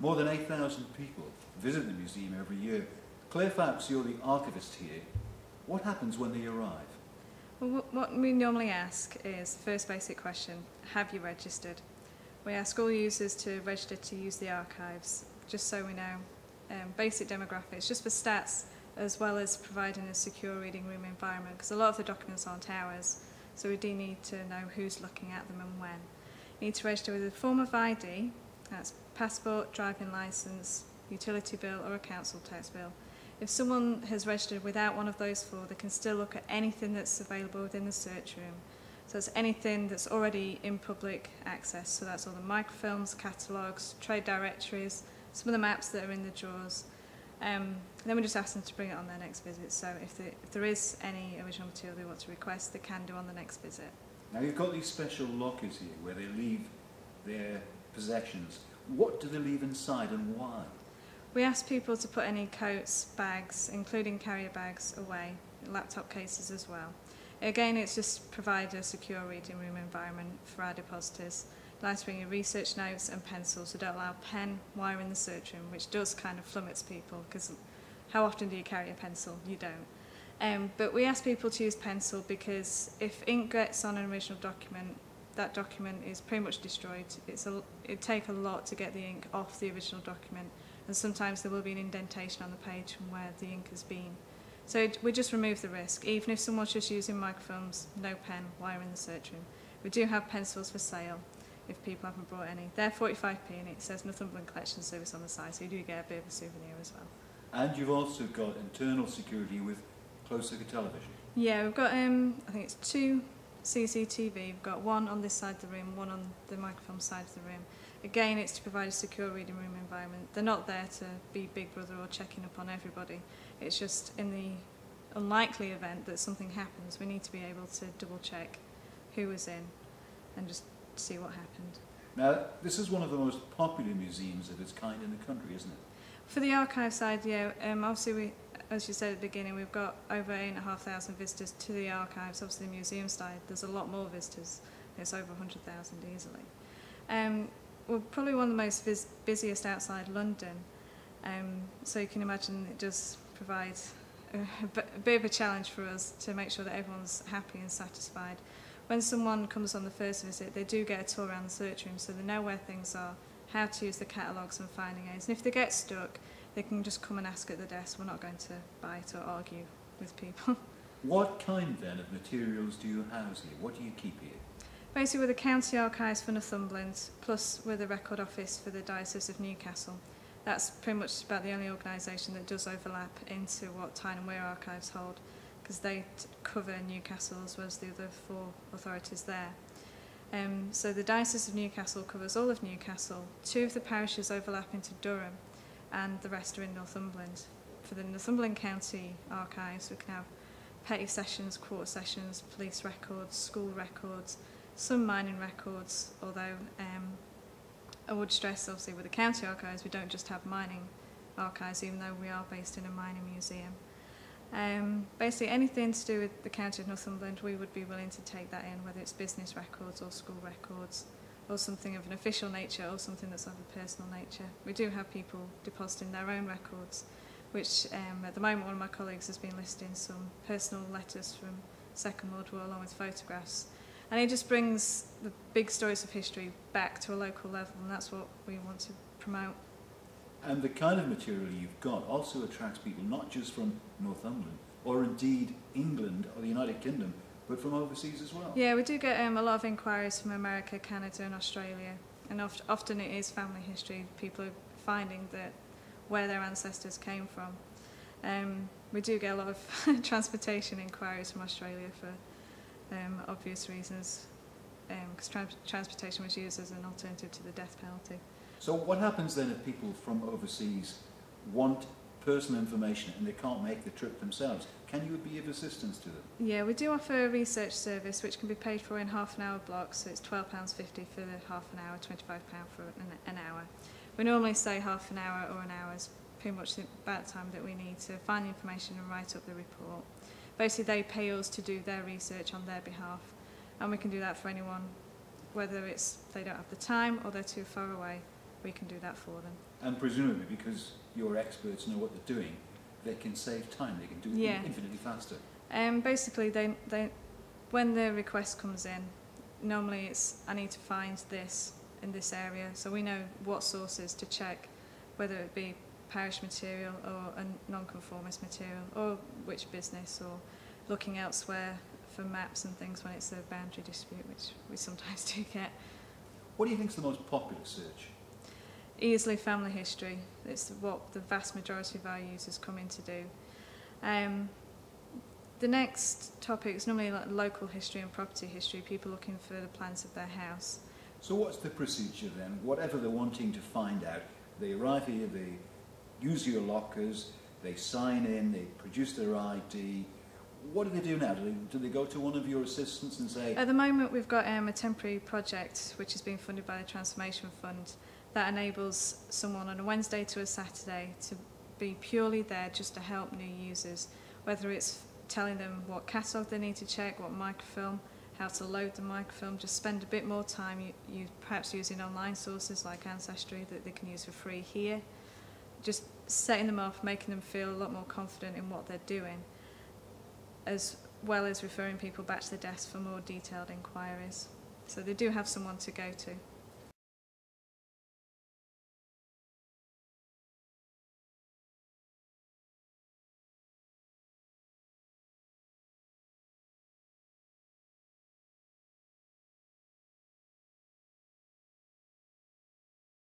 More than 8,000 people visit the museum every year. Claire Fowkes, you're the archivist here. What happens when they arrive? Well, what we normally ask is, first basic question, have you registered? We ask all users to register to use the archives, just so we know basic demographics, just for stats, as well as providing a secure reading room environment, because a lot of the documents aren't ours, so we do need to know who's looking at them and when. You need to register with a form of ID, that's passport, driving licence, utility bill or a council tax bill. If someone has registered without one of those four, they can still look at anything that's available within the search room. So it's anything that's already in public access, so that's all the microfilms, catalogues, trade directories, some of the maps that are in the drawers. Then we just ask them to bring it on their next visit, so if there is any original material they want to request, they can do on the next visit. Now you've got these special lockers here where they leave their possessions. What do they leave inside and why? We ask people to put any coats, bags, including carrier bags, away, laptop cases as well. Again, it's just provide a secure reading room environment for our depositors. Like to bring your research notes and pencils, so don't allow pen, wire in the search room, which does kind of flummox people, because how often do you carry a pencil? You don't. But we ask people to use pencil because if ink gets on an original document, that document is pretty much destroyed. It'd take a lot to get the ink off the original document, and sometimes there will be an indentation on the page from where the ink has been. So we just remove the risk. Even if someone's just using microfilms, no pen, wire in the search room. We do have pencils for sale if people haven't brought any. They're 45p and it says Northumberland Collection Service on the side, so you do get a bit of a souvenir as well. And you've also got internal security with closed-circuit television. Yeah, we've got, I think it's 2 CCTV. We've got one on this side of the room, one on the microfilm side of the room. Again, it's to provide a secure reading room environment. They're not there to be Big Brother or checking up on everybody. It's just in the unlikely event that something happens, we need to be able to double check who was in and just see what happened. Now, this is one of the most popular museums of its kind in the country, isn't it? For the archive side, yeah, obviously as you said at the beginning, we've got over 8,500 visitors to the archives. Obviously the museum side, there's a lot more visitors. It's over 100,000 easily. We're probably one of the most busiest outside London, so you can imagine it does provide a bit of a challenge for us to make sure that everyone's happy and satisfied. When someone comes on the first visit, they do get a tour around the search room, so they know where things are, how to use the catalogues and finding aids. And if they get stuck, they can just come and ask at the desk. We're not going to bite or argue with people. What kind then of materials do you house here? What do you keep here? Basically, we're the county archives for Northumberland, plus we're the record office for the Diocese of Newcastle. That's pretty much about the only organisation that does overlap into what Tyne and Wear archives hold, because they cover Newcastle as well as the other 4 authorities there. So the Diocese of Newcastle covers all of Newcastle. 2 of the parishes overlap into Durham, and the rest are in Northumberland. For the Northumberland County archives, we can have petty sessions, court sessions, police records, school records, some mining records, although I would stress, obviously, with the county archives, we don't just have mining archives, even though we are based in a mining museum. Basically, anything to do with the County of Northumberland, we would be willing to take that in, whether it's business records or school records, or something of an official nature, or something that's of a personal nature. We do have people depositing their own records, which at the moment one of my colleagues has been listing some personal letters from Second World War along with photographs. And it just brings the big stories of history back to a local level, and that's what we want to promote. And the kind of material you've got also attracts people not just from Northumberland, or indeed England or the United Kingdom, but from overseas as well. Yeah, we do get a lot of inquiries from America, Canada and Australia, and often it is family history. People are finding that where their ancestors came from. We do get a lot of transportation inquiries from Australia for obvious reasons, because transportation was used as an alternative to the death penalty. So what happens then if people from overseas want personal information and they can't make the trip themselves? Can you be of assistance to them? Yeah, we do offer a research service which can be paid for in half-an-hour blocks, so it's £12.50 for the half an hour, £25 for an hour. We normally say half an hour or an hour is pretty much about the time that we need to find the information and write up the report. Basically, they pay us to do their research on their behalf, and we can do that for anyone, whether it's they don't have the time or they're too far away. we can do that for them. And presumably, because your experts know what they're doing, they can save time, they can do it infinitely faster. Basically, when the request comes in, normally it's, I need to find this in this area, so we know what sources to check, whether it be parish material or a non-conformist material, or which business, or looking elsewhere for maps and things when it's a boundary dispute, which we sometimes do get. What do you think is the most popular search? Easily family history. It's what the vast majority of our users come in to do. The next topic is normally like local history and property history, people looking for the plans of their house. So what's the procedure then? Whatever they're wanting to find out, they arrive here, they use your lockers, they sign in, they produce their ID. What do they do now? Do they go to one of your assistants and say... At the moment we've got a temporary project which is being funded by the Transformation Fund that enables someone on a Wednesday to a Saturday to be purely there just to help new users, whether it's telling them what catalogue they need to check, what microfilm, how to load the microfilm, just spend a bit more time perhaps using online sources like Ancestry that they can use for free here, just setting them off, making them feel a lot more confident in what they're doing, as well as referring people back to the desk for more detailed inquiries. So they do have someone to go to.